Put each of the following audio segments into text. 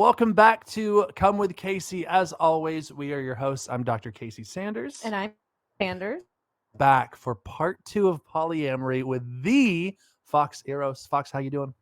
Welcome back to Come with Casey. As always, we are your hosts. I'm Dr. Casey Sanders. And I'm Sanders. Back for part 2 of polyamory with the Fox Eros. Fox, how you doing?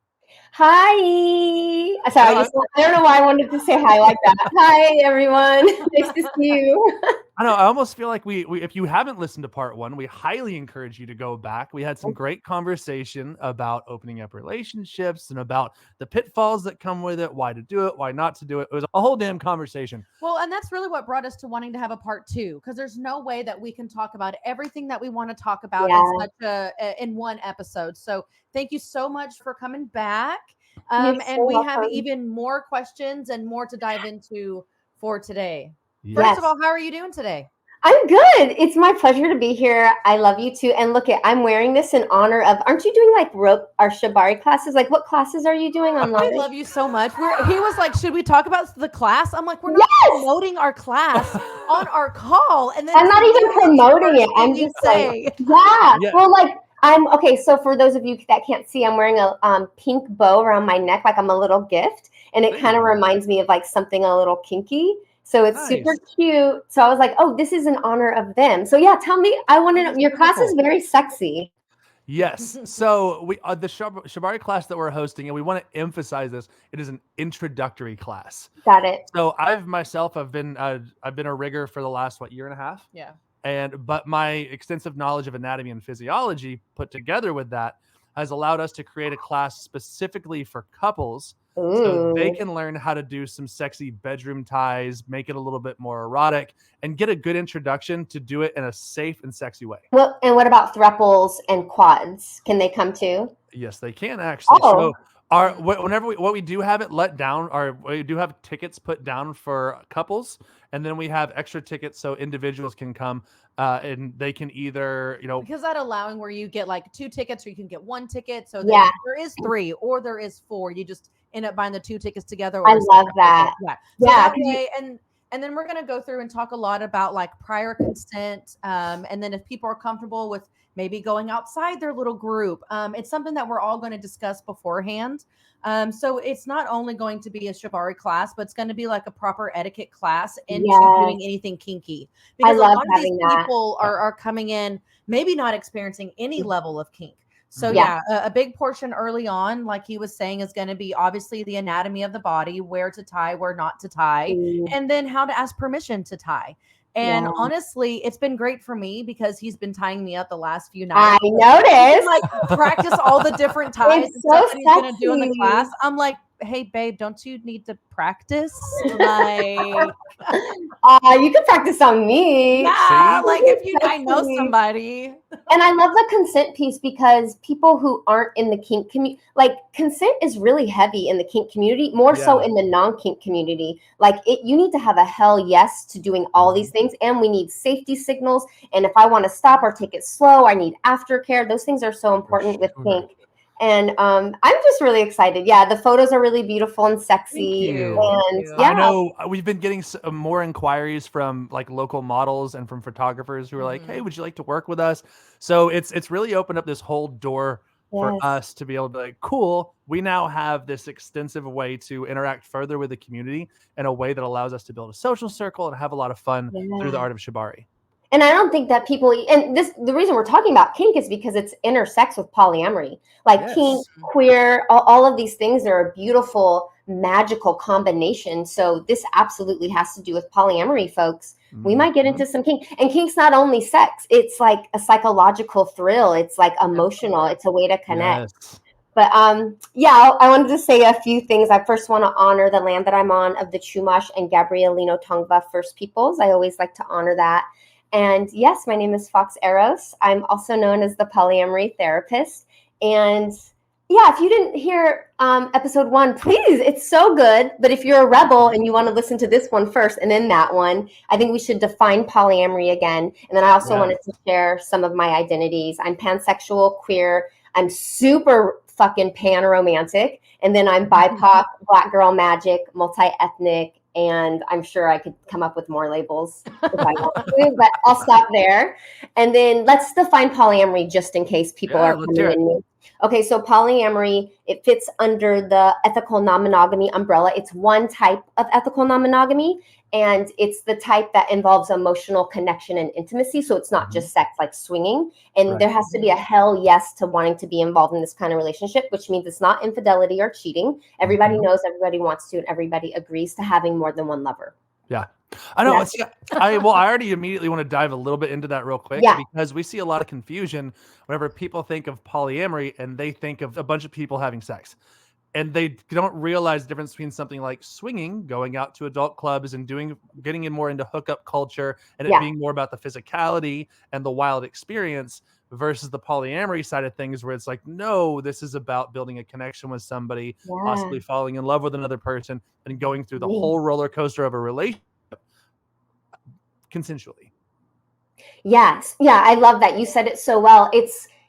Hi. Sorry, I don't know why I wanted to say hi like that. Hi, everyone. Nice to see you. I know. I almost feel like we if you haven't listened to part 1, we highly encourage you to go back. We had some great conversation about opening up relationships and about the pitfalls that come with it, why to do it, why not to do it. It was a whole damn conversation. Well, and that's really what brought us to wanting to have a part 2, because there's no way that we can talk about everything that we want to talk about in one episode. So thank you so much for coming back. And we have even more questions and more to dive into for today. Yes. First of all, how are you doing today? I'm good. It's my pleasure to be here. I love you too. And look, I'm wearing this in honor of, aren't you doing like rope or shibari classes? Like what classes are you doing online? I love you so much. He was like, should we talk about the class? I'm like, we're not promoting our class on our call. And then I'm not even promoting it. I'm just like, yeah. Well, like, okay. So for those of you that can't see, I'm wearing a pink bow around my neck, like I'm a little gift. And it kind of reminds me of like something a little kinky. So it's super cute. So I was like, oh, this is in honor of them. So yeah, tell me, I want to know, your class is very sexy. Yes. So we the shibari class that we're hosting, and we want to emphasize this, it is an introductory class. Got it. So I've been a rigger for the last, year and a half? Yeah. But my extensive knowledge of anatomy and physiology put together with that has allowed us to create a class specifically for couples. So they can learn how to do some sexy bedroom ties, make it a little bit more erotic, and get a good introduction to do it in a safe and sexy way. Well, and what about throuples and quads? Can they come too? Yes, they can actually. So what we do have it let down, or we do have tickets put down for couples, and then we have extra tickets so individuals can come. And they can either, because that allowing where you get like 2 tickets or you can get 1 ticket. So there is 3 or there is 4. You just end up buying the 2 tickets together. I love that. Yeah. So that way, and then we're going to go through and talk a lot about like prior consent. And then if people are comfortable with maybe going outside their little group, it's something that we're all going to discuss beforehand. So it's not only going to be a shibari class, but it's going to be like a proper etiquette class into doing anything kinky. Because a lot of these people are coming in, maybe not experiencing any level of kink. So a big portion early on, like he was saying, is going to be obviously the anatomy of the body, where to tie, where not to tie, and then how to ask permission to tie. And honestly, it's been great for me because he's been tying me up the last few nights. I noticed. Like practice all the different ties and stuff that he's going to do in the class. I'm like, hey, babe, don't you need to practice? Like, you can practice on me. Yeah, like if I know somebody. And I love the consent piece because people who aren't in the kink community, like consent is really heavy in the kink community, more so in the non-kink community. Like you need to have a hell yes to doing all these things. And we need safety signals. And if I want to stop or take it slow, I need aftercare. Those things are so important with kink. And I'm just really excited. Yeah, the photos are really beautiful and sexy. And I know we've been getting more inquiries from like local models and from photographers who are like, "Hey, would you like to work with us?" So it's really opened up this whole door for us to be able to be like, cool, we now have this extensive way to interact further with the community in a way that allows us to build a social circle and have a lot of fun through the art of shibari. And I don't think that people, and the reason we're talking about kink is because it's intersects with polyamory. Like kink, queer, all of these things are a beautiful, magical combination. So this absolutely has to do with polyamory, folks. We might get into some kink. And kink's not only sex. It's like a psychological thrill. It's like emotional. It's a way to connect. Yes. But I wanted to say a few things. I first want to honor the land that I'm on of the Chumash and Gabrielino Tongva First Peoples. I always like to honor that. And yes, my name is Fox Eros. I'm also known as the polyamory therapist. And if you didn't hear episode 1, please, it's so good. But if you're a rebel and you want to listen to this one first and then that one, I think we should define polyamory again. And then I also wanted to share some of my identities. I'm pansexual, queer. I'm super fucking pan-romantic. And then I'm BIPOC, Black girl magic, multi-ethnic. And I'm sure I could come up with more labels if I want to, but I'll stop there. And then let's define polyamory just in case people are coming in. Okay, so polyamory, it fits under the ethical non-monogamy umbrella. It's one type of ethical non-monogamy, and it's the type that involves emotional connection and intimacy. So it's not just sex, like swinging. And there has to be a hell yes to wanting to be involved in this kind of relationship, which means it's not infidelity or cheating. Everybody knows, everybody wants to, and everybody agrees to having more than one lover. Yeah. I know. I already immediately want to dive a little bit into that real quick because we see a lot of confusion whenever people think of polyamory and they think of a bunch of people having sex. And they don't realize the difference between something like swinging, going out to adult clubs and getting in more into hookup culture and it being more about the physicality and the wild experience versus the polyamory side of things where it's like, no, this is about building a connection with somebody, possibly falling in love with another person and going through the whole roller coaster of a relationship consensually. Yes. Yeah, I love that. You said it so well.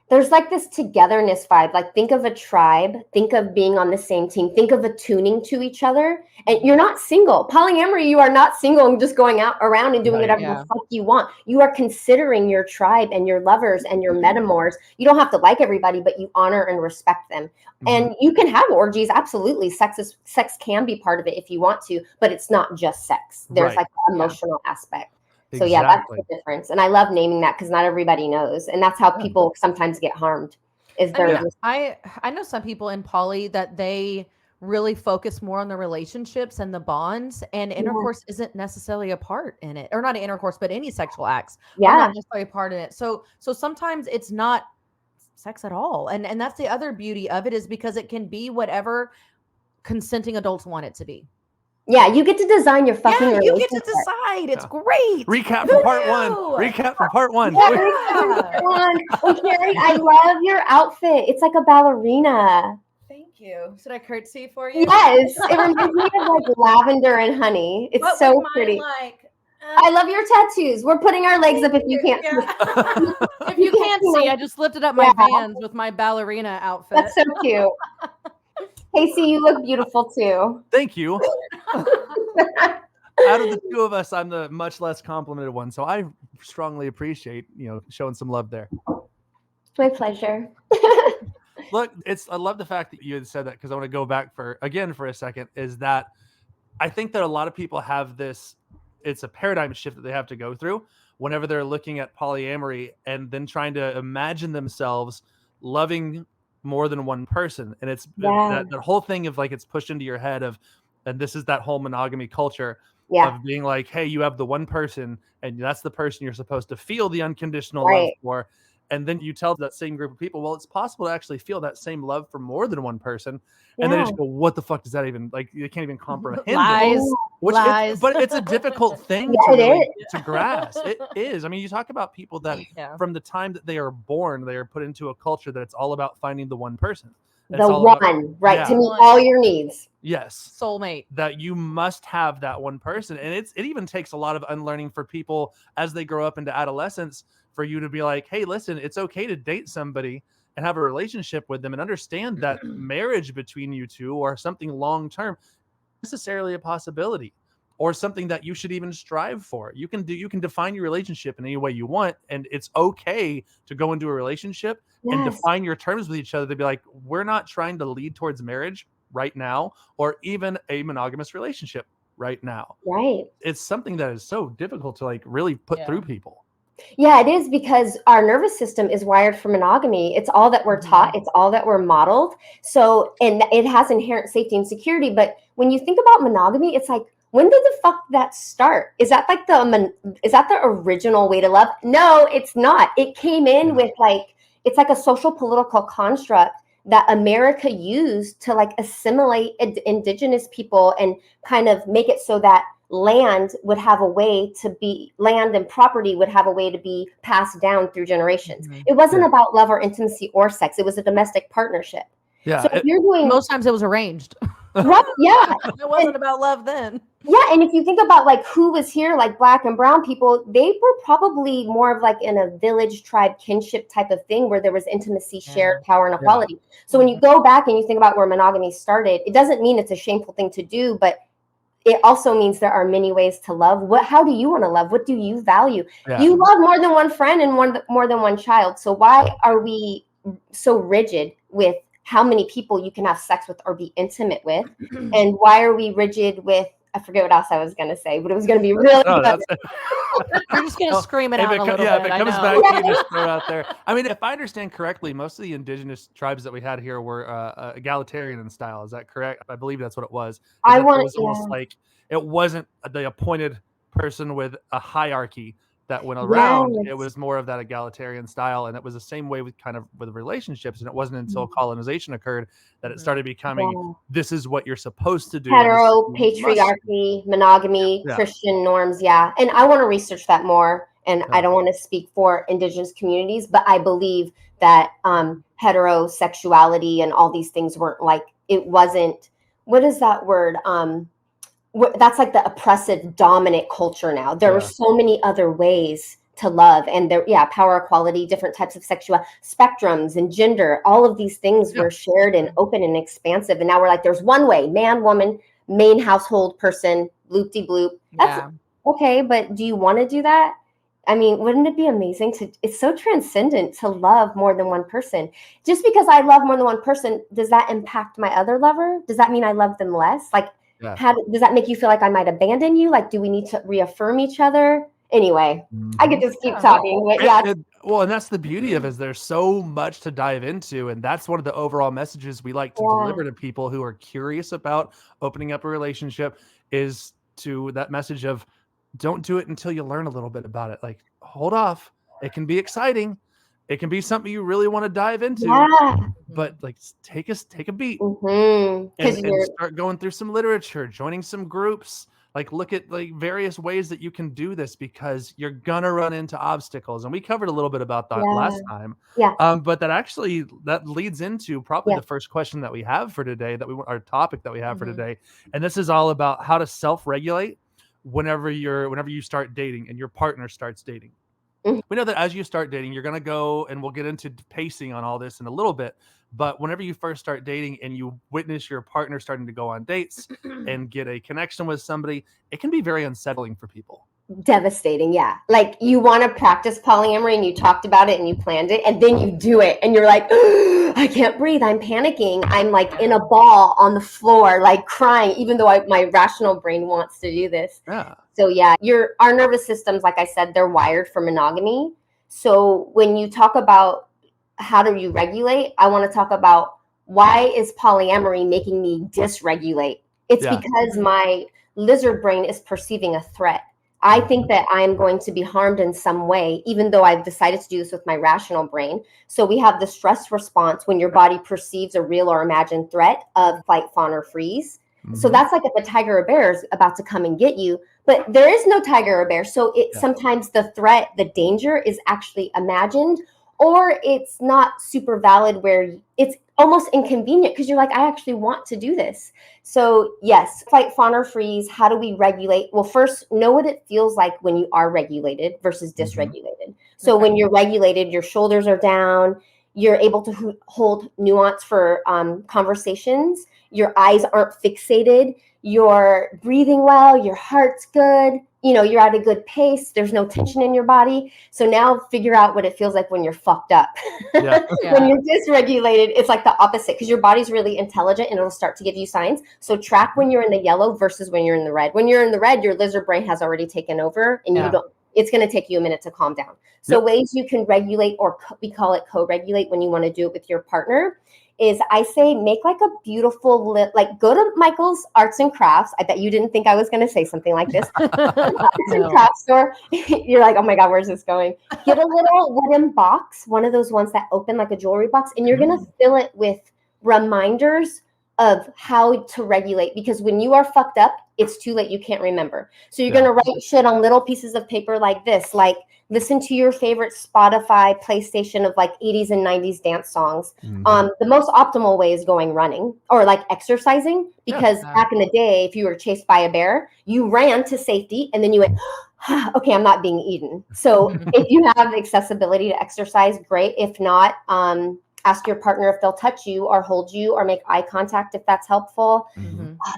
There's like this togetherness vibe. Like think of a tribe, think of being on the same team, think of attuning to each other. And you're not single. Polyamory, you are not single and just going out around and doing whatever the fuck you want. You are considering your tribe and your lovers and your metamors. You don't have to like everybody, but you honor and respect them. And you can have orgies. Absolutely. Sex can be part of it if you want to, but it's not just sex. There's like an emotional aspect. So yeah, that's the difference. And I love naming that because not everybody knows. And that's how people sometimes get harmed. I know some people in poly that they really focus more on the relationships and the bonds, and intercourse isn't necessarily a part in it. Or not intercourse, but any sexual acts are not necessarily a part in it. So sometimes it's not sex at all. And that's the other beauty of it, is because it can be whatever consenting adults want it to be. Yeah, you get to design your fucking relationship. You get to decide. It's great. Recap from part one. Recap from part one. Oh, Carrie, I love your outfit. It's like a ballerina. Thank you. Should I curtsy for you? Yes. It reminds me of like lavender and honey. It's so pretty. I love your tattoos. We're putting our legs up if you can't see. If you can't see, I just lifted up my Vans with my ballerina outfit. That's so cute. Casey, you look beautiful too. Thank you. Out of the two of us, I'm the much less complimented one, so I strongly appreciate showing some love there. My pleasure. Look, I love the fact that you had said that, because I want to go back for a second. Is that I think that a lot of people have this. It's a paradigm shift that they have to go through whenever they're looking at polyamory and then trying to imagine themselves loving more than one person. And it's that whole thing of like, it's pushed into your head and this is that whole monogamy culture of being like, hey, you have the one person and that's the person you're supposed to feel the unconditional love for. And then you tell that same group of people, well, it's possible to actually feel that same love for more than one person. And then they just go, what the fuck does that even, like, you can't even comprehend Lies. But it's a difficult thing to grasp. It is. I mean, you talk about people that from the time that they are born, they are put into a culture that it's all about finding the one person. To meet all your needs. Yes. Soulmate. That you must have that one person. And it even takes a lot of unlearning for people as they grow up into adolescence, for you to be like, hey, listen, it's okay to date somebody and have a relationship with them and understand that marriage between you two or something long-term necessarily a possibility or something that you should even strive for. You can define your relationship in any way you want. And it's okay to go into a relationship and define your terms with each other to be like, we're not trying to lead towards marriage right now, or even a monogamous relationship right now. Right. It's something that is so difficult to like really put through people. Yeah, it is, because our nervous system is wired for monogamy. It's all that we're taught. It's all that we're modeled. So, and it has inherent safety and security. But when you think about monogamy, it's like, when did the fuck that start? Is that like the original way to love? No, it's not. It came in with it's like a social political construct that America used to like assimilate indigenous people and kind of make it so that land and property would have a way to be passed down through generations. It wasn't about love or intimacy or sex. It was a domestic partnership. Yeah. So if you're doing, most times it was arranged. Right, yeah. It wasn't about love then. Yeah, and if you think about like who was here, like Black and brown people, they were probably more of like in a village tribe kinship type of thing where there was intimacy, shared power, and equality. So when you go back and you think about where monogamy started, it doesn't mean it's a shameful thing to do, but it also means there are many ways to love. How do you want to love? What do you value? Yeah. You love more than one friend and more than one child. So why are we so rigid with how many people you can have sex with or be intimate with? And why are we rigid with, I forget what else I was going to say, but it was going to be really good. You're just going to scream it out a little bit. If it comes back, you just throw it out there. I mean, if I understand correctly, most of the indigenous tribes that we had here were egalitarian in style. Is that correct? I believe that's what it was. I want it was almost like it wasn't the appointed person with a hierarchy that went around. Yes. It was more of that egalitarian style, and it was the same way with relationships. And it wasn't until colonization occurred that it started becoming this is what you're supposed to do. Hetero, patriarchy, monogamy, Christian norms. Yeah. And I want to research that more. And I don't want to speak for indigenous communities, but I believe that heterosexuality and all these things weren't like, it wasn't, what is that word? That's like the oppressive dominant culture now. There are so many other ways to love, and there, power equality, different types of sexual spectrums and gender, all of these things were shared and open and expansive. And now we're like, there's one way, man, woman, main household person, loop-de-bloop. That's okay, but do you want to do that? I mean, wouldn't it be amazing it's so transcendent to love more than one person. Just because I love more than one person, does that impact my other lover? Does that mean I love them less? Like, how does that make you feel like I might abandon you? Like, do we need to reaffirm each other? Anyway, I could just keep talking. But well, and that's the beauty of it, is there's so much to dive into. And that's one of the overall messages we like to deliver to people who are curious about opening up a relationship, is to that message of don't do it until you learn a little bit about it. Like, hold off. It can be exciting. It can be something you really want to dive into, but like take a beat and start going through some literature, joining some groups, like look at like various ways that you can do this, because you're gonna run into obstacles. And we covered a little bit about that last time. But that leads into probably the first question that we have for today, our topic that we have for today. And this is all about how to self-regulate whenever you start dating and your partner starts dating. We know that as you start dating, you're going to go, and we'll get into pacing on all this in a little bit. But whenever you first start dating and you witness your partner starting to go on dates and get a connection with somebody, it can be very unsettling for people. Devastating. Yeah. Like, you want to practice polyamory and you talked about it and you planned it, and then you do it and you're like, oh, I can't breathe. I'm panicking. I'm like in a ball on the floor, like crying, even though my rational brain wants to do this. Yeah. So our nervous systems, like I said, they're wired for monogamy. So when you talk about how do you regulate, I want to talk about, why is polyamory making me dysregulate? It's because my lizard brain is perceiving a threat. I think that I'm going to be harmed in some way, even though I've decided to do this with my rational brain. So we have the stress response when your body perceives a real or imagined threat of fight, fawn, or freeze. So that's like if a tiger or bear is about to come and get you, but there is no tiger or bear. So sometimes the threat, the danger is actually imagined, or it's not super valid, where it's almost inconvenient because you're like, I actually want to do this. So yes, fight, fawn, or freeze. How do we regulate? Well, first, know what it feels like when you are regulated versus dysregulated. So when you're regulated, your shoulders are down. You're able to hold nuance for conversations. Your eyes aren't fixated. You're breathing well. Your heart's good. You're at a good pace. There's no tension in your body. So now figure out what it feels like when you're fucked up. When you're dysregulated, it's like the opposite, because your body's really intelligent and it'll start to give you signs. So track when you're in the yellow versus when you're in the red. When you're in the red, your lizard brain has already taken over, and it's going to take you a minute to calm down. So ways you can regulate, or we call it co-regulate when you want to do it with your partner, is I say make like a beautiful, like go to Michael's Arts and Crafts. I bet you didn't think I was going to say something like this. Arts and Crafts store. You're like, oh my God, where's this going? Get a little wooden box, one of those ones that open like a jewelry box, and you're going to fill it with reminders of how to regulate, because when you are fucked up, it's too late. You can't remember. So you're going to write shit on little pieces of paper like this, like listen to your favorite Spotify PlayStation of like 80s and 90s dance songs. The most optimal way is going running or like exercising, because back in the day, if you were chased by a bear, you ran to safety and then you went, okay, I'm not being eaten. So if you have accessibility to exercise, great. If not, Ask your partner if they'll touch you or hold you or make eye contact if that's helpful.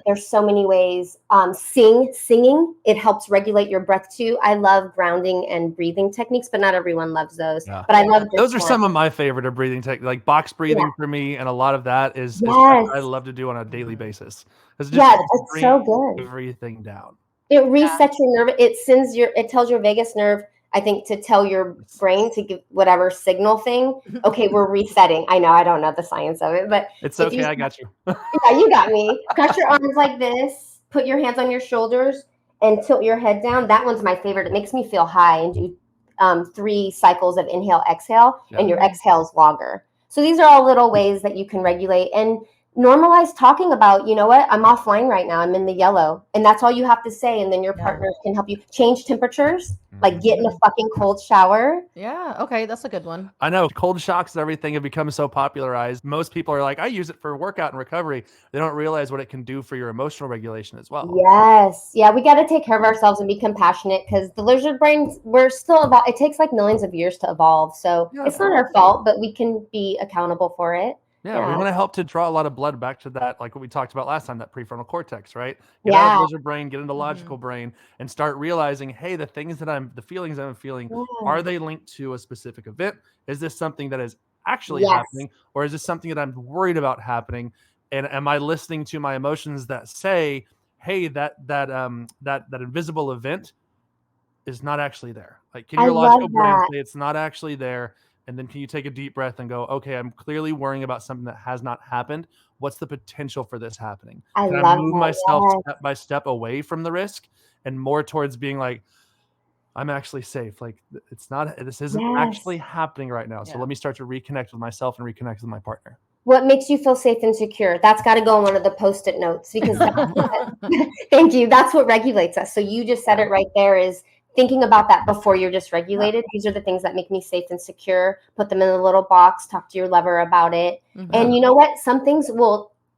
There's so many ways. Singing, it helps regulate your breath too. I love grounding and breathing techniques, but not everyone loves those. Yeah. But I love this those are one. some of my favorite of breathing techniques, like box breathing for me, and a lot of that is Yes. what I love to do on a daily basis. It just helps it's bring so good. everything down. It resets your nerve. It tells your vagus nerve, I think, to tell your brain to give whatever signal thing. Okay, we're resetting. I know I don't know the science of it, but It's okay. I got you. yeah, you got me. Cross your arms like this. Put your hands on your shoulders and tilt your head down. That one's my favorite. It makes me feel high, and do 3 cycles of inhale, exhale, and your exhale is longer. So these are all little ways that you can regulate and normalize talking about, you know what, I'm offline right now. I'm in the yellow. And that's all you have to say. And then your partner can help you change temperatures, like get in a fucking cold shower. Yeah. Okay. That's a good one. I know cold shocks and everything have become so popularized. Most people are like, I use it for workout and recovery. They don't realize what it can do for your emotional regulation as well. Yes. Yeah. We got to take care of ourselves and be compassionate, because the lizard brains, we're still it takes like millions of years to evolve. So it's not our fault, but we can be accountable for it. Yeah, we want to help to draw a lot of blood back to that, like what we talked about last time, that prefrontal cortex, right? Get out of lizard brain, get into logical brain, and start realizing, hey, the feelings I'm feeling, are they linked to a specific event? Is this something that is actually happening, or is this something that I'm worried about happening? And am I listening to my emotions that say, hey, that invisible event is not actually there? Like, can your logical brain say it's not actually there? And then can you take a deep breath and go, okay, I'm clearly worrying about something that has not happened. What's the potential for this happening? Can I move myself step by step away from the risk and more towards being like, I'm actually safe. Like, this isn't actually happening right now. So let me start to reconnect with myself and reconnect with my partner. What makes you feel safe and secure? That's got to go on one of the Post-it notes, because thank you. That's what regulates us. So you just said it right there, is thinking about that before you're just regulated. These are the things that make me safe and secure. Put them in a little box, talk to your lover about it. And you know what? Some things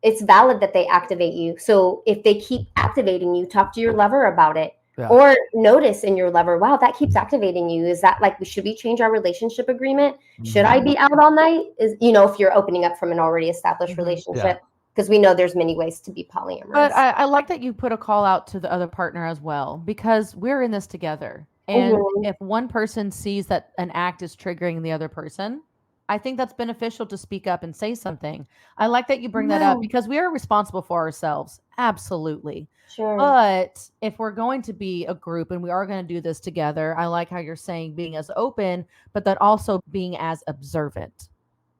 it's valid that they activate you. So if they keep activating you, talk to your lover about it. Or notice in your lover, wow, that keeps activating you. Is that like, should we change our relationship agreement? Should I be out all night? If you're opening up from an already established relationship. Because we know there's many ways to be polyamorous. But I like that you put a call out to the other partner as well, because we're in this together. And if one person sees that an act is triggering the other person, I think that's beneficial to speak up and say something. I like that you bring that up, because we are responsible for ourselves. Absolutely. Sure. But if we're going to be a group and we are going to do this together, I like how you're saying being as open, but that also being as observant.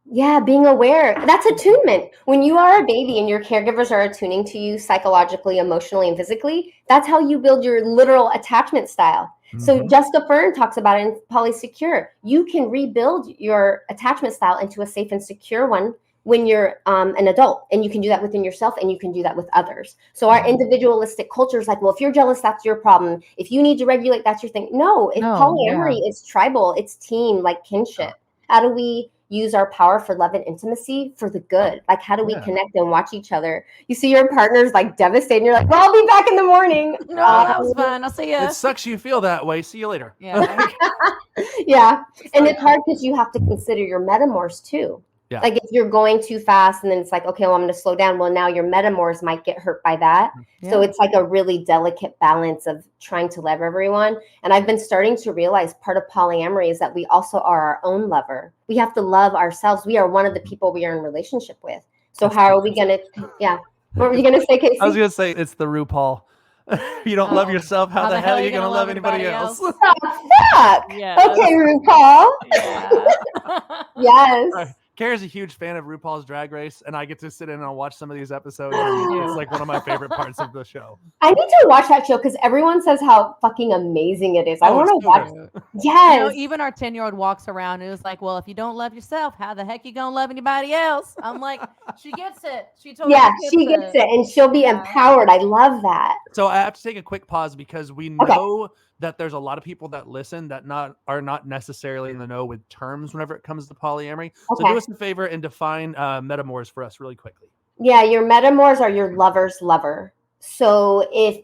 Yeah, being aware. That's attunement. When you are a baby and your caregivers are attuning to you psychologically, emotionally, and physically, that's how you build your literal attachment style. So Jessica Fern talks about it in Polysecure. You can rebuild your attachment style into a safe and secure one when you're an adult. And you can do that within yourself, and you can do that with others. So our individualistic culture is like, well, if you're jealous, that's your problem. If you need to regulate, that's your thing. No, polyamory is tribal. It's team, like kinship. How do we use our power for love and intimacy for the good? Like, how do we connect and watch each other? You see your partner's like devastated, and you're like, well, I'll be back in the morning. No, that was fun. I'll see you. It sucks you feel that way. See you later. Yeah. Yeah. And it's hard because you have to consider your metamors too. Yeah. Like if you're going too fast and then it's like, okay, well, I'm going to slow down. Well, now your metamors might get hurt by that. Yeah. So it's like a really delicate balance of trying to love everyone. And I've been starting to realize part of polyamory is that we also are our own lover. We have to love ourselves. We are one of the people we are in relationship with. So how are we going to, what were you going to say, Casey? I was going to say, it's the RuPaul. You don't love yourself. How the hell are you going to love anybody else? Oh, fuck. Yes. Okay, RuPaul. Yeah. Yes. Kara's a huge fan of RuPaul's Drag Race, and I get to sit in and watch some of these episodes. And it's like one of my favorite parts of the show. I need to watch that show because everyone says how fucking amazing it is. I want to watch it. Yes. Even our 10-year-old walks around and is like, well, if you don't love yourself, how the heck you going to love anybody else? I'm like, she gets it. She totally gets it. And she'll be empowered. I love that. So I have to take a quick pause because we know that there's a lot of people that listen that are not necessarily in the know with terms whenever it comes to polyamory. So do us a favor and define metamors for us really quickly. Yeah, your metamors are your lover's lover. So if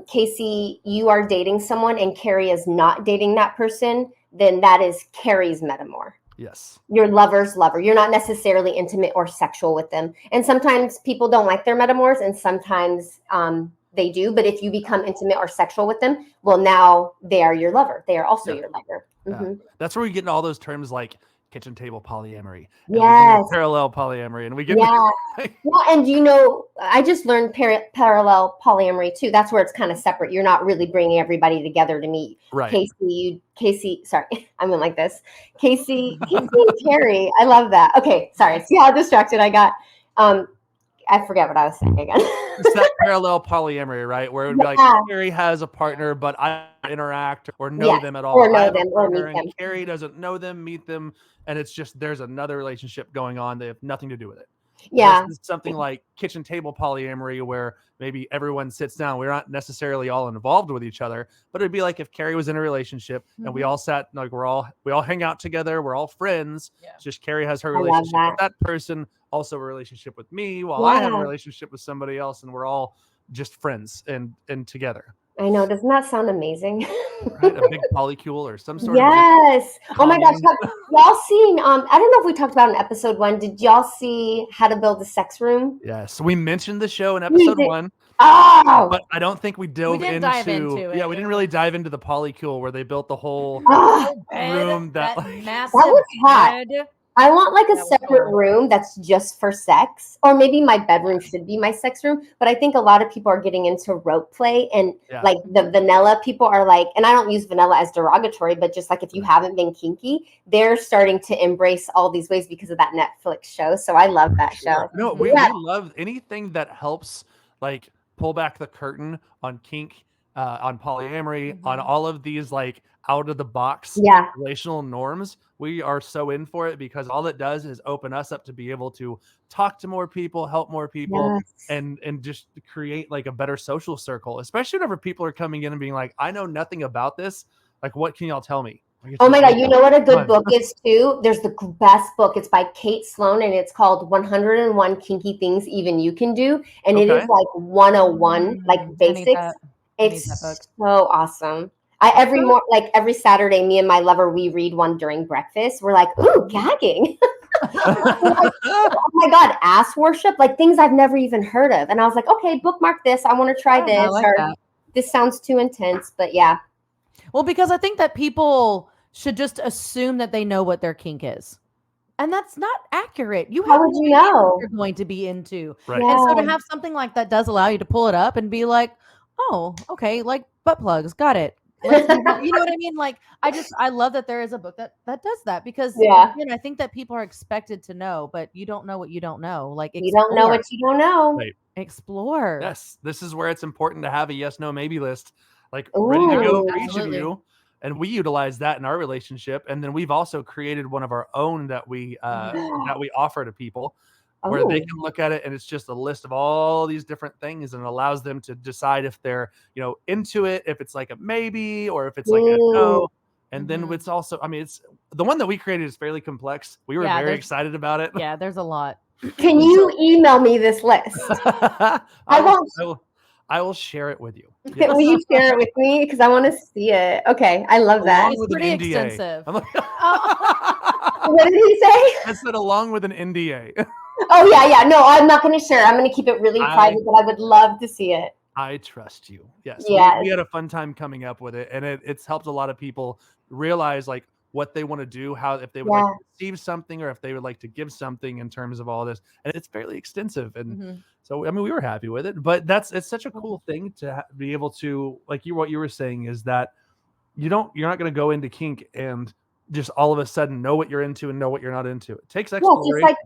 Casey, you are dating someone and Carrie is not dating that person, then that is Carrie's metamor. Yes. Your lover's lover. You're not necessarily intimate or sexual with them. And sometimes people don't like their metamors, and sometimes they do. But if you become intimate or sexual with them, well, now they are your lover. They are also your lover. Yeah. That's where we get into all those terms like kitchen table polyamory. And Yes. parallel polyamory. And we get Well, and I just learned parallel polyamory too. That's where it's kind of separate. You're not really bringing everybody together to meet. Right. Casey, sorry, I went like this. Casey and Carrie. I love that. Okay, sorry. See how distracted I got? I forget what I was saying again. It's that parallel polyamory, right? Where it would be like Carrie has a partner, but I don't interact or know them at all. Or know them or meet them. And Carrie doesn't know them, meet them, and it's just there's another relationship going on. They have nothing to do with it. Yeah. This is something like kitchen table polyamory where maybe everyone sits down. We're not necessarily all involved with each other, but it'd be like if Carrie was in a relationship and we all sat, like we all hang out together. We're all friends. Yeah. It's just Carrie has her relationship with that person, also a relationship with me, while I have a relationship with somebody else, and we're all just friends and together. I know. Doesn't that sound amazing? Right? A big polycule or some sort of. Yes. Oh my gosh. Have y'all seen, I don't know if we talked about in episode 1. Did y'all see How to Build a Sex Room? Yes. We mentioned the show in episode 1. Oh. But I don't think we dove dive into it. Yeah, we didn't really dive into the polycule where they built the whole room that was hot. I want like a separate room that's just for sex, or maybe my bedroom should be my sex room. But I think a lot of people are getting into rope play, and like the vanilla people are like, and I don't use vanilla as derogatory, but just like if you haven't been kinky, they're starting to embrace all these ways because of that Netflix show. So I love that show. No, we love anything that helps like pull back the curtain on kink, on polyamory, on all of these like out of the box relational norms. We are so in for it because all it does is open us up to be able to talk to more people, help more people, and just create like a better social circle, especially whenever people are coming in and being like, I know nothing about this. Like, what can y'all tell me? Like, oh my God. You know what a good book is too? There's the best book. It's by Kate Sloan, and it's called 101 Kinky Things Even You Can Do. And it is like 101, like basics. It's so awesome. Every Saturday, me and my lover, we read one during breakfast. We're like, ooh, gagging. Oh my God, ass worship, like things I've never even heard of. And I was like, okay, bookmark this. I want to try this. This sounds too intense, but yeah. Well, because I think that people should just assume that they know what their kink is. And that's not accurate. How would you know what you're going to be into? Right. And so to have something like that does allow you to pull it up and be like, oh, okay, like butt plugs. Got it. You know what I mean? Like, I love that there is a book that does that because again, I think that people are expected to know, but you don't know what you don't know. Like, you don't know what you don't know. Right. Explore. Yes, this is where it's important to have a yes, no, maybe list, like ready to go for each of you. And we utilize that in our relationship. And then we've also created one of our own that we offer to people. Where they can look at it and it's just a list of all these different things, and it allows them to decide if they're, into it, if it's like a maybe or if it's like a no. And then it's also, it's the one that we created is fairly complex. We were very excited about it. Yeah, there's a lot. Can you email me this list? I will share it with you. Yes. Will you share it with me? Because I want to see it. Okay, I love that. It's pretty extensive. What did he say? I said along with an NDA. Oh, yeah. No, I'm not going to share. I'm going to keep it really private, but I would love to see it. I trust you. Yes. Yes. We had a fun time coming up with it, and it's helped a lot of people realize like what they want to do, how if they would like to receive something or if they would like to give something in terms of all this. And it's fairly extensive. And so, we were happy with it, but it's such a cool thing to be able to, like what you were saying is that you're not going to go into kink and just all of a sudden know what you're into and know what you're not into. It takes exploration.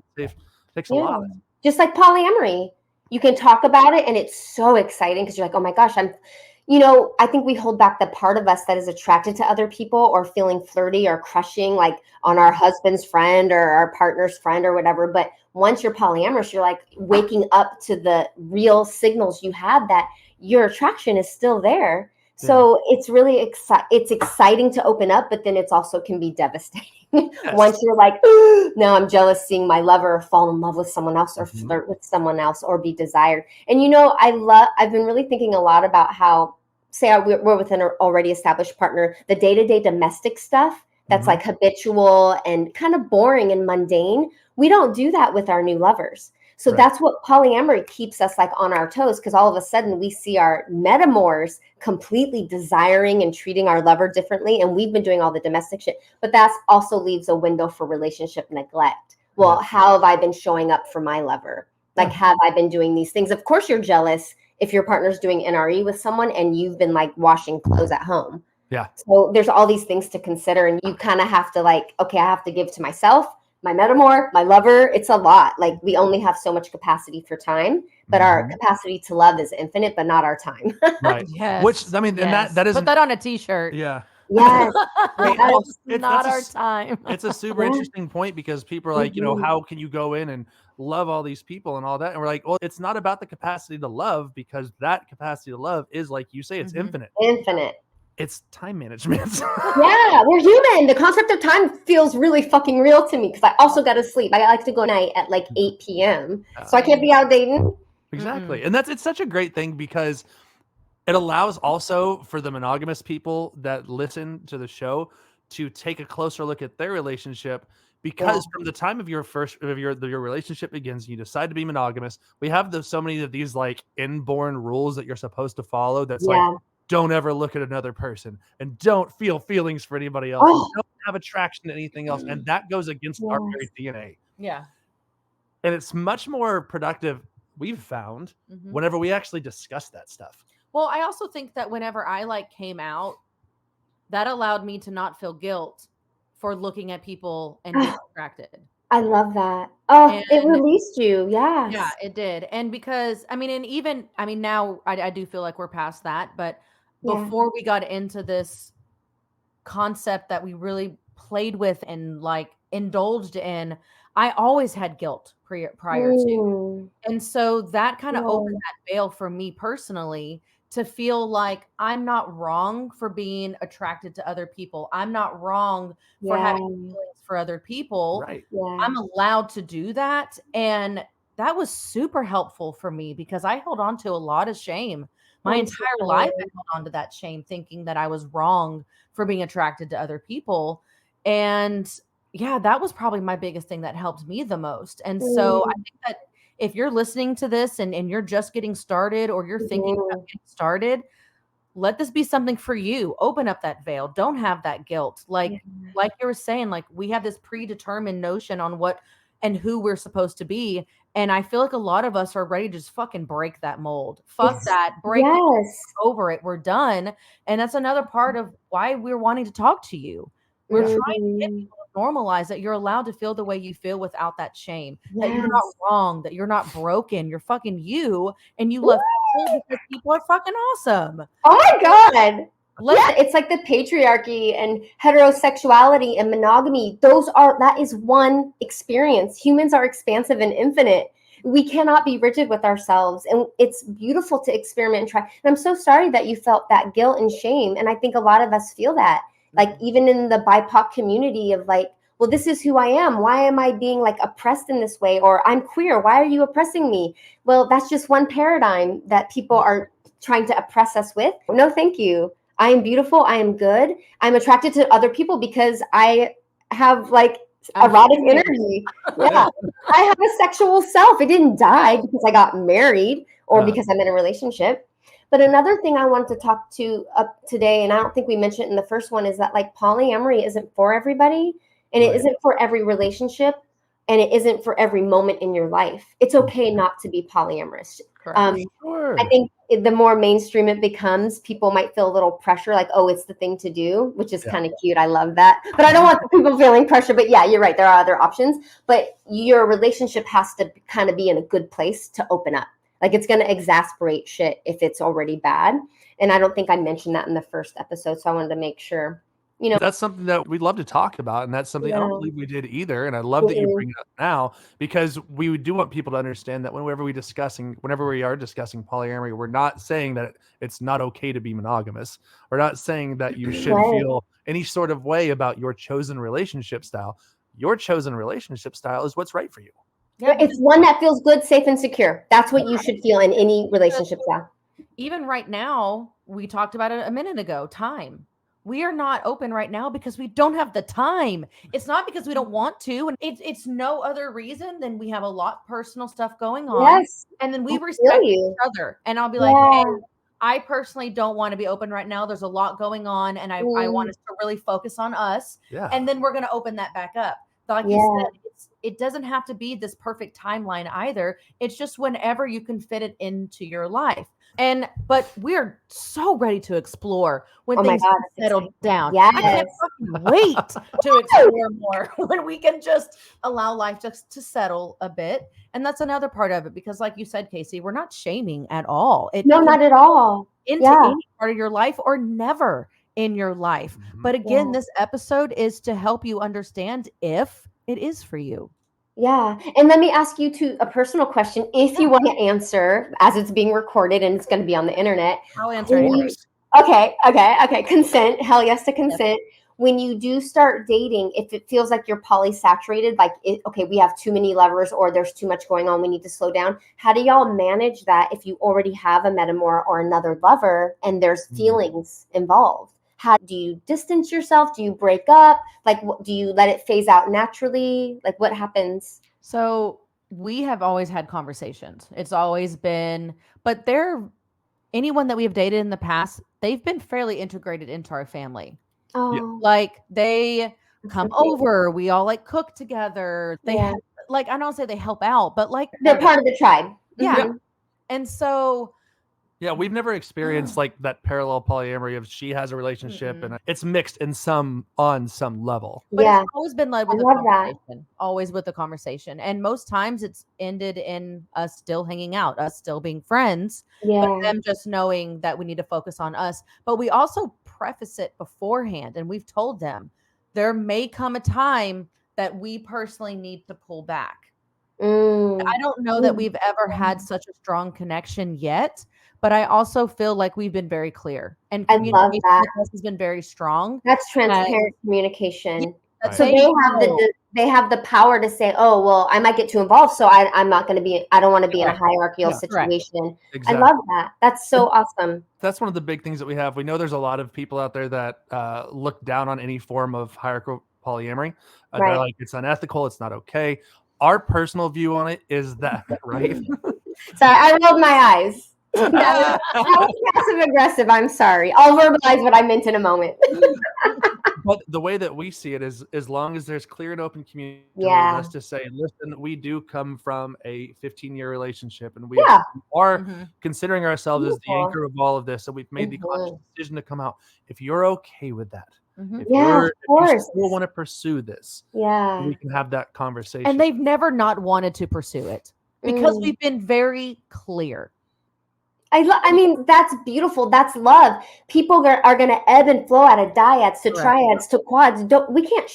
Takes a lot. Just like polyamory. You can talk about it and it's so exciting because you're like, oh my gosh, I think we hold back the part of us that is attracted to other people or feeling flirty or crushing like on our husband's friend or our partner's friend or whatever. But once you're polyamorous, you're like waking up to the real signals you have that your attraction is still there. So it's really exciting to open up, but then it's also can be devastating. Once you're like, now I'm jealous seeing my lover fall in love with someone else or flirt with someone else or be desired. And I've been really thinking a lot about how, say we're with an already established partner, the day-to-day domestic stuff, that's like habitual and kind of boring and mundane. We don't do that with our new lovers. So that's what polyamory keeps us like on our toes, because all of a sudden we see our metamors completely desiring and treating our lover differently. And we've been doing all the domestic shit, but that also leaves a window for relationship neglect. Well, how have I been showing up for my lover? Like, have I been doing these things? Of course you're jealous if your partner's doing NRE with someone and you've been like washing clothes at home. Yeah. So there's all these things to consider, and you kind of have to like, okay, I have to give to myself, my metamor, my lover. It's a lot. Like, we only have so much capacity for time, but our capacity to love is infinite, but not our time. Right. Yes. Which, I mean, and that is, put that on a t-shirt. Yeah. Yes. It's not our time. It's a super interesting point, because people are like, you know, how can you go in and love all these people and all that? And we're like, well, it's not about the capacity to love, because that capacity to love is, like you say, it's infinite. Infinite. It's time management. Yeah, we're human. The concept of time feels really fucking real to me, because I also got to sleep. I like to go night at like 8 p.m. So I can't be out dating. Exactly. And it's such a great thing, because it allows also for the monogamous people that listen to the show to take a closer look at their relationship, because from the time of your relationship begins, you decide to be monogamous. We have so many of these like inborn rules that you're supposed to follow. That's like, don't ever look at another person, and don't feel feelings for anybody else. And don't have attraction to anything else. And that goes against our very DNA. Yeah. And it's much more productive, we've found, whenever we actually discuss that stuff. Well, I also think that whenever I like came out, that allowed me to not feel guilt for looking at people and being attracted. I love that. Oh, it released you. Yes. Yeah, it did. And because, I mean, and even, I mean, now I do feel like we're past that, but before we got into this concept that we really played with and like indulged in, I always had guilt prior to. And so that kind of opened that veil for me personally to feel like I'm not wrong for being attracted to other people. I'm not wrong for having feelings for other people. Right. I'm allowed to do that. And that was super helpful for me, because I held on to a lot of shame. My entire life I held on to that shame, thinking that I was wrong for being attracted to other people. And yeah, that was probably my biggest thing that helped me the most. And so I think that if you're listening to this and you're just getting started, or you're thinking about getting started, let this be something for you. Open up that veil. Don't have that guilt. Like you were saying, like, we have this predetermined notion on what and who we're supposed to be. And I feel like a lot of us are ready to just fucking break that mold. Fuck that. Break it. Over it. We're done. And that's another part of why we're wanting to talk to you. We're trying to get people to normalize that you're allowed to feel the way you feel without that shame. That you're not wrong. That you're not broken. You're fucking you. And you love people because people are fucking awesome. Oh my God. It's like the patriarchy and heterosexuality and monogamy. That is one experience. Humans are expansive and infinite. We cannot be rigid with ourselves. And it's beautiful to experiment and try. And I'm so sorry that you felt that guilt and shame. And I think a lot of us feel that. Like, even in the BIPOC community of like, well, this is who I am. Why am I being like oppressed in this way? Or I'm queer. Why are you oppressing me? Well, that's just one paradigm that people are trying to oppress us with. No, thank you. I am beautiful. I am good. I'm attracted to other people because I have like erotic energy. Yeah. I have a sexual self. It didn't die because I got married or because I'm in a relationship. But another thing I wanted to talk to up today, and I don't think we mentioned it in the first one, is that like polyamory isn't for everybody, and it isn't for every relationship, and it isn't for every moment in your life. It's okay not to be polyamorous. I think the more mainstream it becomes, people might feel a little pressure, like, oh, it's the thing to do, which is kind of cute. I love that. But I don't want people feeling pressure. But yeah, you're right. There are other options. But your relationship has to kind of be in a good place to open up. Like, it's going to exasperate shit if it's already bad. And I don't think I mentioned that in the first episode. So I wanted to make sure, you know. That's something that we'd love to talk about. And that's something I don't believe we did either. And I love that you bring it up now, because we do want people to understand that whenever we are discussing polyamory, we're not saying that it's not okay to be monogamous. We're not saying that you should feel any sort of way about your chosen relationship style. Your chosen relationship style is what's right for you. Yeah, it's one that feels good, safe, and secure. That's what you should feel in any relationship style. Even right now, we talked about it a minute ago, time. we are not open right now because we don't have the time. It's not because we don't want to. And it's no other reason than we have a lot personal stuff going on. Yes. And then we I feel respect you. each other. And I'll be Yeah. like, hey, I personally don't want to be open right now. There's a lot going on. And I want us to really focus on us. Yeah. And then we're going to open that back up. Like you said, it doesn't have to be this perfect timeline either. It's just whenever you can fit it into your life. But we're so ready to explore when things settle down. Yes. I can't fucking wait to explore more when we can just allow life just to settle a bit. And that's another part of it, because like you said, Casey, we're not shaming at all. No, not at all. Into any part of your life or never in your life. But again, this episode is to help you understand if it is for you. Yeah. And let me ask you a personal question. If you want to answer, as it's being recorded and it's going to be on the internet. I'll answer it. Okay. Consent. Hell yes to consent. When you do start dating, if it feels like you're polysaturated, like, we have too many lovers or there's too much going on, we need to slow down. How do y'all manage that if you already have a metamor or another lover and there's feelings involved? How do you distance yourself? Do you break up? Like, do you let it phase out naturally? Like, what happens? So we have always had conversations. It's always been, but anyone that we have dated in the past, they've been fairly integrated into our family. Oh, like they come over. We all like cook together. They like, I don't say they help out, but like they're part of the tribe. Yeah. And so. Yeah, we've never experienced like that parallel polyamory of she has a relationship and it's mixed on some level. But it's always been led with a conversation. Always with a conversation. And most times it's ended in us still hanging out, us still being friends, but them just knowing that we need to focus on us. But we also preface it beforehand, and we've told them there may come a time that we personally need to pull back. I don't know that we've ever had such a strong connection yet, but I also feel like we've been very clear, and communication with us has been very strong. That's transparent communication. Yeah, so they have the power to say, oh, well, I might get too involved, so I'm not going to be. I don't want to be in a hierarchical situation. Exactly. I love that. That's so awesome. That's one of the big things that we have. We know there's a lot of people out there that look down on any form of hierarchical polyamory. They're like, it's unethical. It's not okay. Our personal view on it is that, right? Sorry, I rolled my eyes. That was passive aggressive. I'm sorry. I'll verbalize what I meant in a moment. But the way that we see it is, as long as there's clear and open communication with us to say, listen, we do come from a 15-year relationship, and we are considering ourselves as the anchor of all of this. So we've made the conscious decision to come out. If you're okay with that, if you still want to pursue this, we can have that conversation. And they've never not wanted to pursue it because we've been very clear. I mean, that's beautiful. That's love. People are going to ebb and flow out of dyads to triads to quads. We can't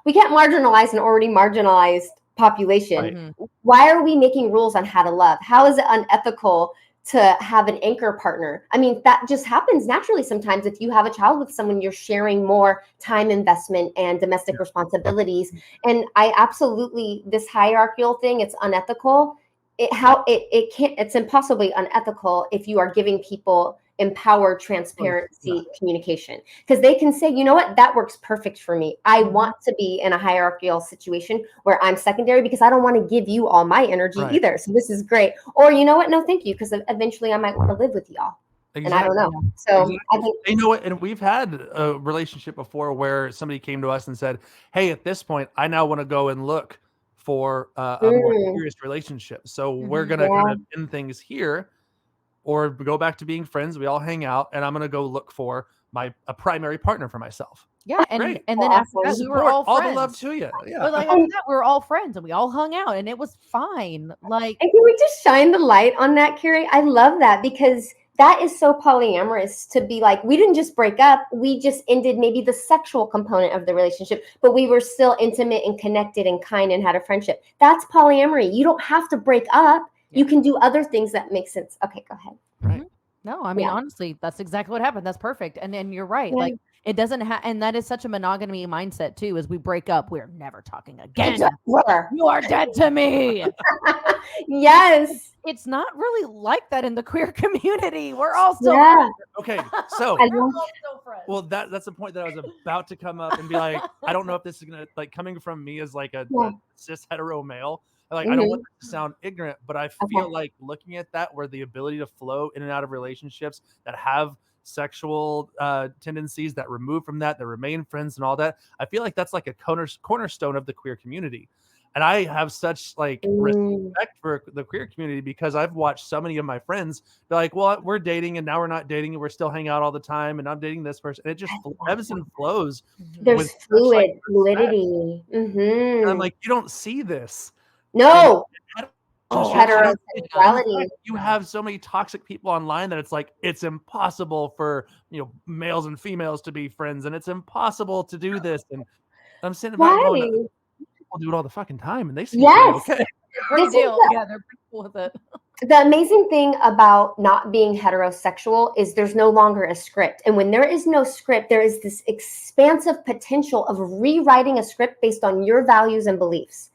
marginalize an already marginalized population. Why are we making rules on how to love? How is it unethical to have an anchor partner? I mean, that just happens naturally sometimes. If you have a child with someone, you're sharing more time investment and domestic responsibilities. And I absolutely, this hierarchical thing, it's unethical. It's impossibly unethical if you are giving people empowered transparency communication, because they can say, you know what, that works perfect for me. I want to be in a hierarchical situation where I'm secondary because I don't want to give you all my energy either. So this is great. Or you know what, no thank you, because eventually I might want to live with y'all. And I don't know. So I think, you know what, and we've had a relationship before where somebody came to us and said, hey, at this point I now want to go and look for a more serious relationship. So we're going to kind of end things here, or go back to being friends. We all hang out, and I'm going to go look for a primary partner for myself. Yeah. And then after that, we were all friends. All the love to you. Yeah. But like after that, we were all friends and we all hung out and it was fine. Like, and can we just shine the light on that, Carrie? I love that, because that is so polyamorous to be like, we didn't just break up. We just ended maybe the sexual component of the relationship, but we were still intimate and connected and kind and had a friendship. That's polyamory. You don't have to break up. You can do other things that make sense. Okay, go ahead. Right. No, I mean, honestly, that's exactly what happened. That's perfect. And then you're right. Like, it doesn't have, and that is such a monogamy mindset too. As we break up, we're never talking again. You are dead to me. Yes. It's not really like that in the queer community. We're all still Okay, so we're all still friends. Well, that's the point that I was about to come up and be like, I don't know if this is gonna like coming from me as like a cis hetero male. Like, I don't want this to sound ignorant, but I feel like looking at that, where the ability to flow in and out of relationships that have sexual tendencies, that remove from that remain friends and all that, I feel like that's like a cornerstone of the queer community. And I have such like respect for the queer community because I've watched so many of my friends be like, well, we're dating and now we're not dating and we're still hanging out all the time and I'm dating this person. And it just ebbs and flows. There's fluidity. And I'm like, you don't see this. No. Heterosexuality. You have so many toxic people online that it's like it's impossible for males and females to be friends, and it's impossible to do this. And I'm sitting back going, people do it all the fucking time, and they seem okay. Great deal. Yeah, they're pretty cool with it. The amazing thing about not being heterosexual is there's no longer a script. And when there is no script, there is this expansive potential of rewriting a script based on your values and beliefs.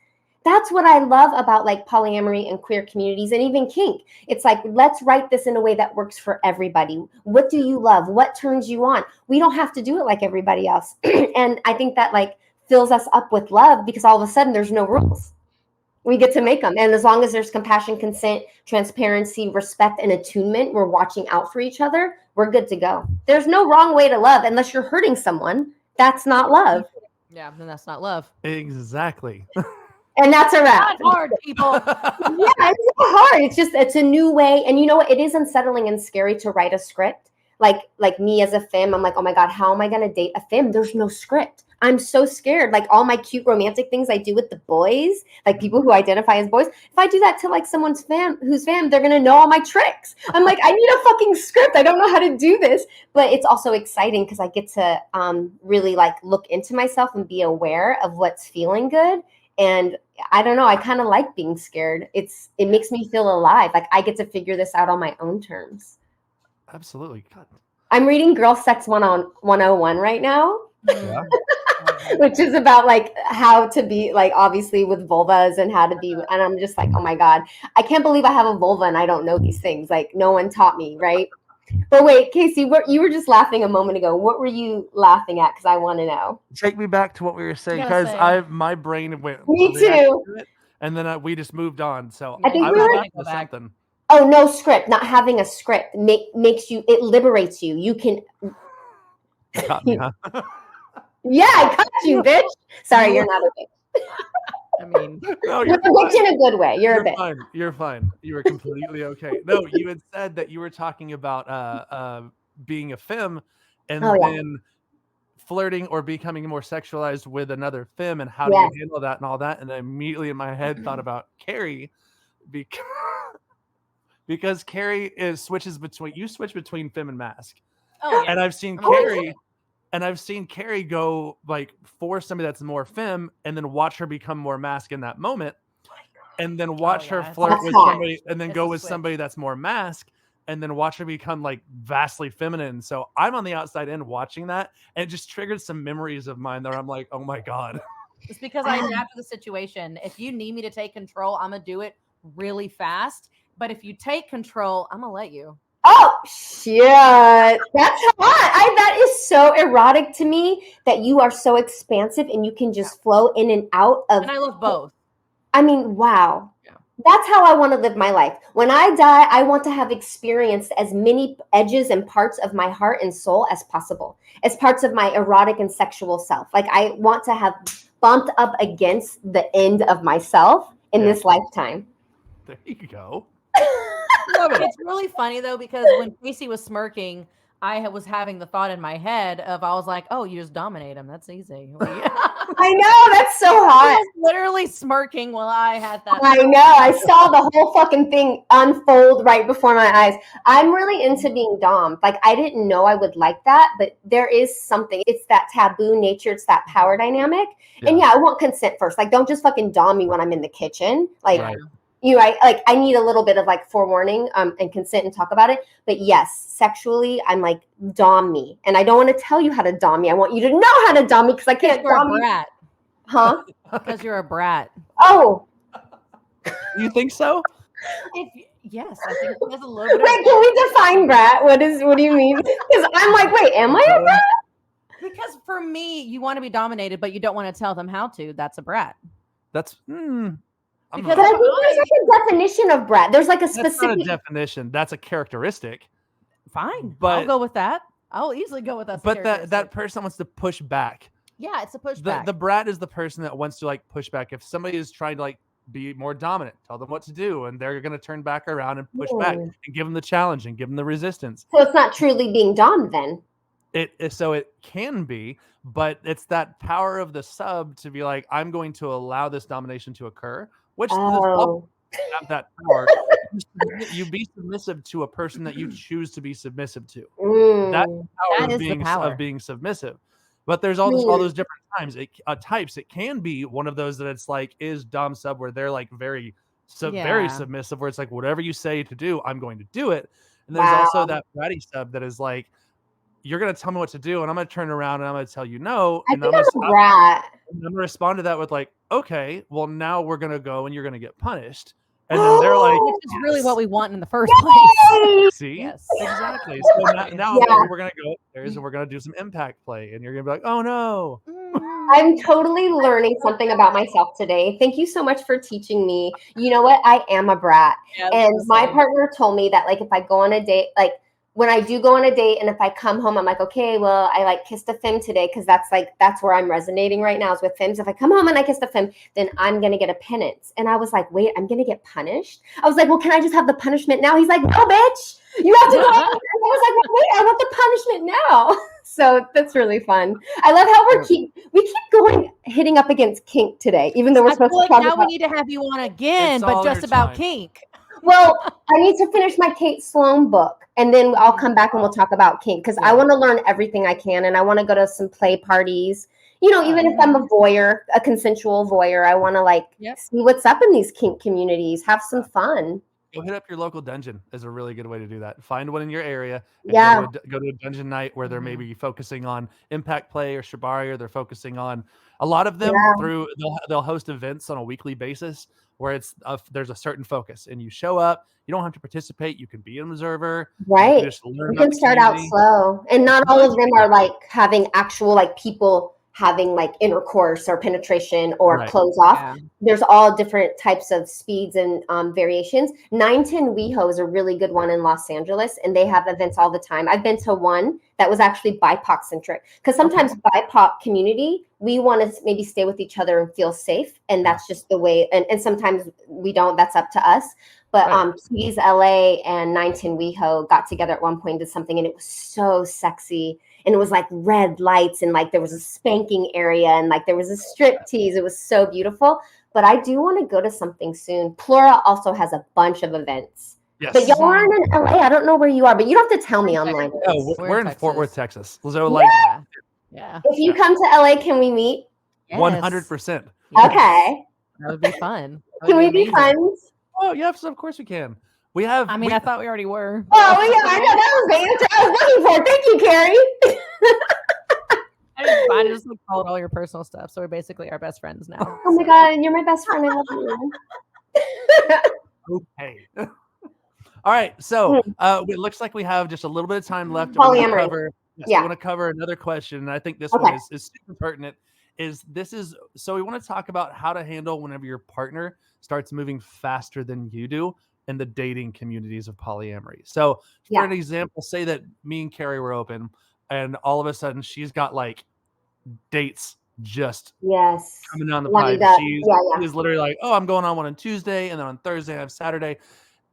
That's what I love about like polyamory and queer communities and even kink. It's like, let's write this in a way that works for everybody. What do you love? What turns you on? We don't have to do it like everybody else. And I think that like fills us up with love because all of a sudden there's no rules. We get to make them. And as long as there's compassion, consent, transparency, respect, and attunement, we're watching out for each other, we're good to go. There's no wrong way to love unless you're hurting someone. That's not love. Yeah, then that's not love. Exactly. And that's a wrap. It's not hard, people. Yeah, it's not hard. It's a new way. And you know what? It is unsettling and scary to write a script. Like me as a femme, I'm like, oh my God, how am I going to date a femme? There's no script. I'm so scared. Like all my cute romantic things I do with the boys, like people who identify as boys, if I do that to like someone's who's femme, they're going to know all my tricks. I'm like, I need a fucking script. I don't know how to do this. But it's also exciting because I get to really like look into myself and be aware of what's feeling good. And I don't know, I kind of like being scared. It makes me feel alive. Like I get to figure this out on my own terms. Absolutely. God. I'm reading Girl Sex 101 right now. Yeah. Which is about like how to be like obviously with vulvas and how to be, and I'm just like, oh my God, I can't believe I have a vulva and I don't know these things. Like no one taught me, right? But wait, Casey, you were just laughing a moment ago. What were you laughing at? Because I want to know. Take me back to what we were saying, because my brain went. Me too. And then we just moved on. So I think we were back to something. Oh, no script. Not having a script makes you. It liberates you. You can. Got me, huh? Yeah, I got you, bitch. Sorry, you're not a bitch. I mean, no, you're a bitch in a good way. You're a bitch. Fine. You're fine. You were completely okay. No, you had said that you were talking about being a femme and then flirting or becoming more sexualized with another femme, and how do you handle that and all that. And I immediately in my head thought about Carrie because Carrie switch between femme and mask. Oh, yeah. And I've seen Carrie. And I've seen Carrie go like for somebody that's more femme and then watch her become more mask in that moment. And then watch her flirt with somebody and then go with somebody that's more mask and then watch her become like vastly feminine. So I'm on the outside in watching that, and it just triggered some memories of mine that I'm like, oh my God. It's because I adapt to the situation. If you need me to take control, I'm going to do it really fast. But if you take control, I'm going to let you. Oh, shit. That's hot. That is so erotic to me that you are so expansive and you can just flow in and out of. And I love both. I mean, wow. Yeah. That's how I want to live my life. When I die, I want to have experienced as many edges and parts of my heart and soul as possible, as parts of my erotic and sexual self. Like I want to have bumped up against the end of myself in this lifetime. There you go. It's really funny though, because when Casey was smirking, I was having the thought in my head of, I was like, oh, you just dominate him. That's easy. I know. That's so hot. I was literally smirking while I had that. I know. I saw the whole fucking thing unfold right before my eyes. I'm really into being domed. Like, I didn't know I would like that, but there is something. It's that taboo nature. It's that power dynamic. Yeah. And I want consent first. Like, don't just fucking dom me when I'm in the kitchen. Like, I need a little bit of like forewarning and consent and talk about it. But yes, sexually, I'm like, dom me. And I don't want to tell you how to dom me. I want you to know how to dom me because I can't you're dom a brat. You. Huh? Because you're a brat. Oh. You think so? Yes, I think there's a little bit. Wait, can we define brat? What do you mean? Because I'm like, wait, am I a brat? because for me, you want to be dominated, but you don't want to tell them how to. That's a brat. That's Because But I think there's like a definition of brat. There's like a that's not a specific definition. That's a characteristic. fine. But I'll go with that. I'll easily go with that. But that person wants to push back. Yeah, it's a pushback. The brat is the person that wants to like push back. If somebody is trying to like be more dominant, tell them what to do, and they're going to turn back around and push back and give them the challenge and give them the resistance. So it's not truly being dom then. So it can be, but it's that power of the sub to be like, I'm going to allow this domination to occur, which have that power. You be submissive to a person that you choose to be submissive to. That's the power of being submissive. But there's all those different types. It can be one of those that it's like is dom sub where they're like very submissive, where it's like whatever you say to do, I'm going to do it. And there's also that bratty sub that is like, you're going to tell me what to do, and I'm going to turn around and I'm going to tell you no. And I'm going to respond to that with like, okay, well now we're going to go and you're going to get punished. And then they're like, which is really what we want in the first place. See? Yes. Exactly. So now we're going to go upstairs and we're going to do some impact play. And you're going to be like, oh no. I'm totally learning something about myself today. Thank you so much for teaching me. You know what? I am a brat. Yeah, and my partner told me that like if I go on a date, like when I do go on a date and if I come home, I'm like, okay, well, I like kissed a femme today because that's where I'm resonating right now is with femmes. If I come home and I kissed a femme, then I'm going to get a penance. And I was like, wait, I'm going to get punished? I was like, well, can I just have the punishment now? He's like, no, bitch, you have to go. I was like, well, wait, I want the punishment now. So that's really fun. I love how we keep going, hitting up against kink today, even though we're supposed to talk now about. We need to have you on again, but just about kink. Well, I need to finish my Kate Sloan book, and then I'll come back and we'll talk about kink because I want to learn everything I can, and I want to go to some play parties. You know, even if I'm a voyeur, a consensual voyeur, I want to see what's up in these kink communities, have some fun. Go hit up your local dungeon is a really good way to do that. Find one in your area. And go to a dungeon night where they're maybe focusing on impact play or shibari, or they're focusing on a lot of them they'll host events on a weekly basis where there's a certain focus, and you show up. You don't have to participate. You can be an observer. Right. You can start out slow, and not all of them are like having actual like people having like intercourse or penetration or close off. Yeah. There's all different types of speeds and variations. 910 WeHo is a really good one in Los Angeles, and they have events all the time. I've been to one that was actually BIPOC centric because sometimes BIPOC community, we want to maybe stay with each other and feel safe. And that's just the way. And sometimes we don't, that's up to us. But Keys LA and 910 WeHo got together at one point and did something, and it was so sexy. And it was like red lights, and like there was a spanking area, and like there was a strip tease. It was so beautiful. But I do want to go to something soon. Plura also has a bunch of events. Yes. But y'all aren't in LA. I don't know where you are, but you don't have to tell me online. Oh, we're in Fort Worth, Texas. So if you come to LA, can we meet? 100%. Okay. That would be fun. Can we be friends? Oh, yes, of course we can. We have. I mean, I thought we already were. Oh, yeah, I know. That was the answer I was looking for. Thank you, Carrie. I just told all your personal stuff, so we're basically our best friends now. Oh my god, you're my best friend. I love you. Okay. All right, so it looks like we have just a little bit of time left. Polyamory. I want to cover another question, and I think this one is super pertinent. So we want to talk about how to handle whenever your partner starts moving faster than you do in the dating communities of polyamory. So for an example, say that me and Carrie were open, and all of a sudden she's got like dates just coming down the pipe. She's literally like, oh, I'm going on one on Tuesday, and then on Thursday I have Saturday.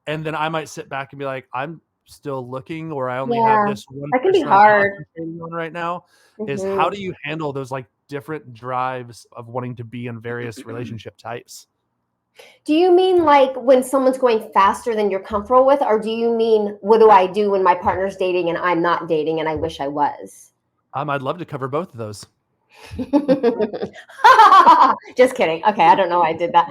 And then I might sit back and be like, I'm still looking, or I only have this one. That can be hard on right now. Is how do you handle those like different drives of wanting to be in various relationship types? Do you mean like when someone's going faster than you're comfortable with, or do you mean what do I do when my partner's dating and I'm not dating and I wish I was? I'd love to cover both of those. Just kidding. Okay, I don't know why I did that.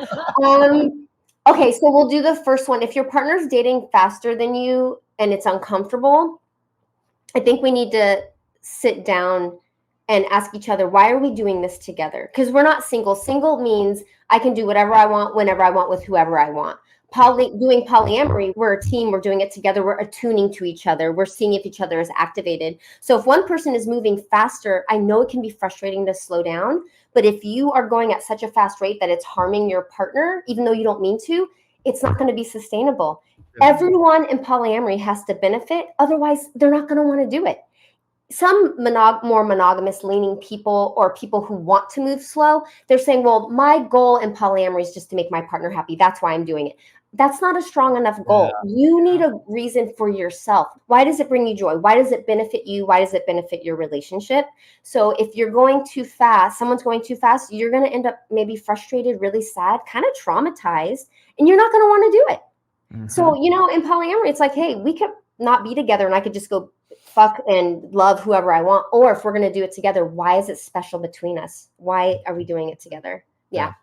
Okay, so we'll do the first one. If your partner's dating faster than you and it's uncomfortable, I think we need to sit down and ask each other, why are we doing this together? Because we're not single. Single means I can do whatever I want, whenever I want, with whoever I want. doing polyamory, we're a team, we're doing it together, we're attuning to each other, we're seeing if each other is activated. So if one person is moving faster, I know it can be frustrating to slow down, but if you are going at such a fast rate that it's harming your partner, even though you don't mean to, it's not going to be sustainable. Everyone in polyamory has to benefit, otherwise they're not going to want to do it. Some more monogamous leaning people, or people who want to move slow, they're saying, well, my goal in polyamory is just to make my partner happy. That's why I'm doing it. That's not a strong enough goal. You need a reason for yourself. Why does it bring you joy? Why does it benefit you? Why does it benefit your relationship? So if you're going too fast, someone's going too fast, you're going to end up maybe frustrated, really sad, kind of traumatized, and you're not going to want to do it. So, in polyamory, it's like, hey, we could not be together and I could just go fuck and love whoever I want. Or if we're going to do it together, why is it special between us? Why are we doing it together? Yeah.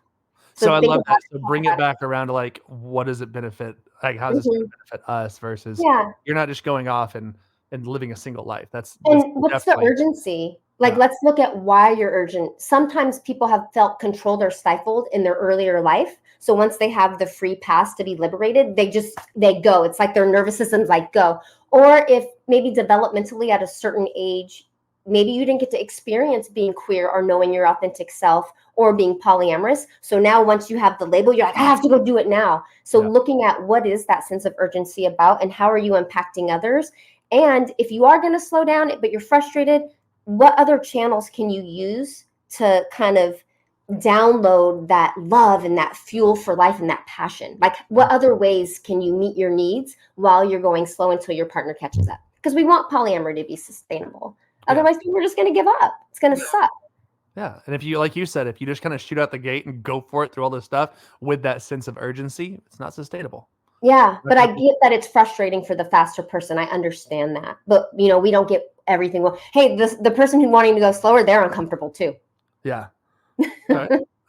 So I love that. So bring it back around to like, what does it benefit? Like, how does this benefit us versus you're not just going off and living a single life. That's what's the urgency? Like, let's look at why you're urgent. Sometimes people have felt controlled or stifled in their earlier life. So once they have the free pass to be liberated, they go. It's like their nervous system's like, go. Or if maybe developmentally at a certain age, maybe you didn't get to experience being queer or knowing your authentic self or being polyamorous. So now once you have the label, you're like, I have to go do it now. So looking at what is that sense of urgency about and how are you impacting others? And if you are going to slow down, but you're frustrated, what other channels can you use to kind of download that love and that fuel for life and that passion? Like, what other ways can you meet your needs while you're going slow until your partner catches up? Because we want polyamory to be sustainable. Otherwise, people are just going to give up. It's going to suck. Yeah. And if you, like you said, if you just kind of shoot out the gate and go for it through all this stuff with that sense of urgency, it's not sustainable. Yeah. But I get that it's frustrating for the faster person. I understand that. But, we don't get everything. Well, hey, the person who wanting to go slower, they're uncomfortable too. Yeah.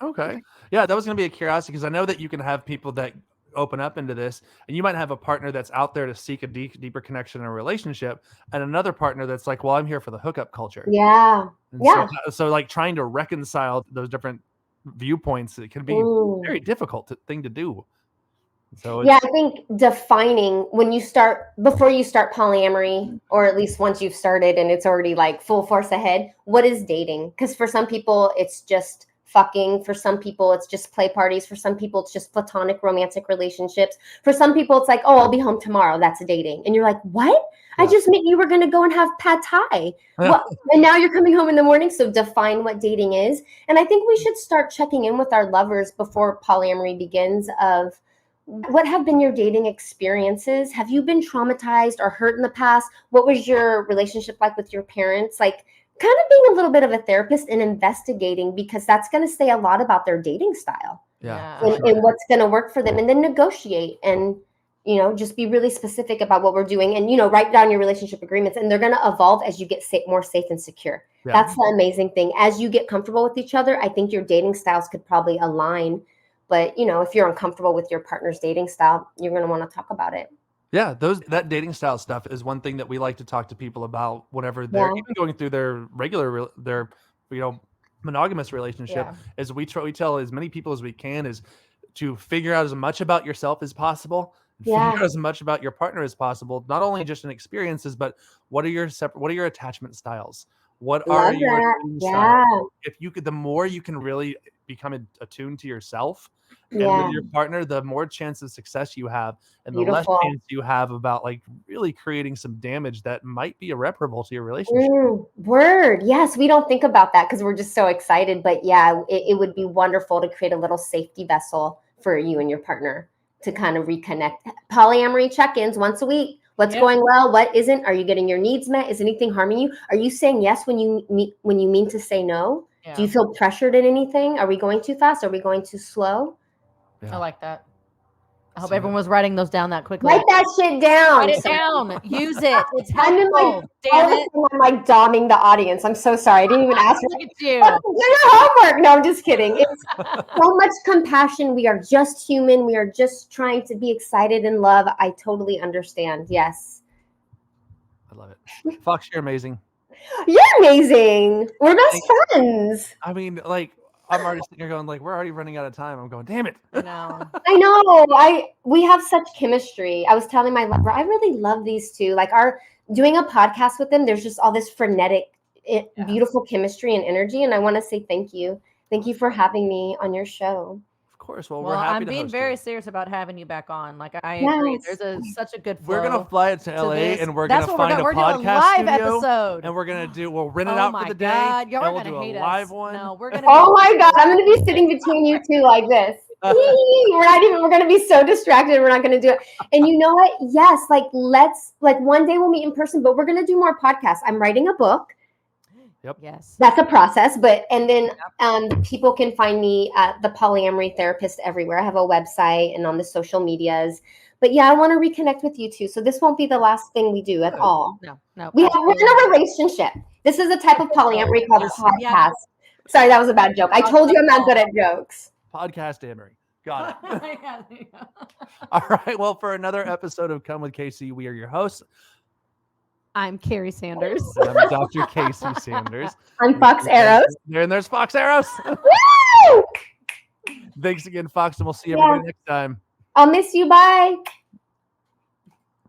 Okay. Yeah, that was going to be a curiosity because I know that you can have people that open up into this, and you might have a partner that's out there to seek a deeper connection in a relationship, and another partner that's like, well, I'm here for the hookup culture. Yeah. And so like trying to reconcile those different viewpoints, it can be a very difficult thing to do. So I think defining before you start polyamory, or at least once you've started and it's already like full force ahead, what is dating? Because for some people, it's just fucking. For some people, it's just play parties. For some people, it's just platonic romantic relationships. For some people, it's like, oh, I'll be home tomorrow. That's dating. And you're like, what? I just meant you were going to go and have pad thai. And now you're coming home in the morning. So define what dating is. And I think we should start checking in with our lovers before polyamory begins of, what have been your dating experiences? Have you been traumatized or hurt in the past? What was your relationship like with your parents? Like, kind of being a little bit of a therapist and investigating, because that's going to say a lot about their dating style and what's going to work for them. And then negotiate and, just be really specific about what we're doing and, write down your relationship agreements, and they're going to evolve as you get more safe and secure. Yeah. That's the amazing thing. As you get comfortable with each other, I think your dating styles could probably align. But, if you're uncomfortable with your partner's dating style, you're going to want to talk about it. Yeah, that dating style stuff is one thing that we like to talk to people about whenever they're even going through their regular, monogamous relationship. Is we tell as many people as we can is to figure out as much about yourself as possible, figure out as much about your partner as possible, not only just in experiences, but what are your attachment styles? What are your styles? If you could, the more you can really become attuned to yourself and with your partner, the more chance of success you have, and the less chance you have about like really creating some damage that might be irreparable to your relationship. Word. Yes, we don't think about that because we're just so excited. But it would be wonderful to create a little safety vessel for you and your partner to kind of reconnect. Polyamory check-ins once a week. What's going well? What isn't? Are you getting your needs met? Is anything harming you? Are you saying yes when you mean to say no? Yeah. Do you feel pressured in anything? Are we going too fast? Are we going too slow? Yeah. I like that. I hope everyone was writing those down that quickly. Write that shit down. Write it down. Use it. It's helpful. Damn it. I'm like doming the audience. I'm so sorry. I didn't even ask Look at you. Do your homework. No, I'm just kidding. It's so much compassion. We are just human. We are just trying to be excited and love. I totally understand. Yes. I love it. Fox, you're amazing. You're amazing. We're best friends. I mean, like, I'm already sitting here going like, we're already running out of time. I'm going, damn it. I know. I know. We have such chemistry. I was telling my lover, I really love these two. Like doing a podcast with them, there's just all this frenetic, beautiful chemistry and energy. And I want to say thank you. Thank you for having me on your show. Of course. Well, we're happy I'm to being host very you. serious about having you back on. Like I agree. There's such a good flow. We're gonna fly it to LA this. and we're That's gonna what find we're a doing podcast live studio, episode. and we'll rent it Oh out my for the day. God. Y'all and are we'll gonna do hate a live us. one. No, we're gonna. Oh my God, I'm gonna be sitting between you two like this. We're gonna be so distracted. We're not gonna do it. And you know what? Yes, let's one day we'll meet in person, but we're gonna do more podcasts. I'm writing a book. Yep. Yes. That's a process, and then people can find me at the Polyamory Therapist everywhere. I have a website and on the social medias. But yeah, I want to reconnect with you too. So this won't be the last thing we do at all. No. We're in a relationship. This is a type of polyamory called a podcast. Yeah. Sorry, that was a bad joke. I told you I'm not good at jokes. Podcast Amory. Got it. All right. Well, for another episode of Come with Casey, we are your hosts. I'm Carrie Sanders. And I'm Dr. Casey Sanders. I'm Fox Eros. And there's Fox Eros. Woo! Thanks again, Fox, and we'll see everybody next time. I'll miss you. Bye.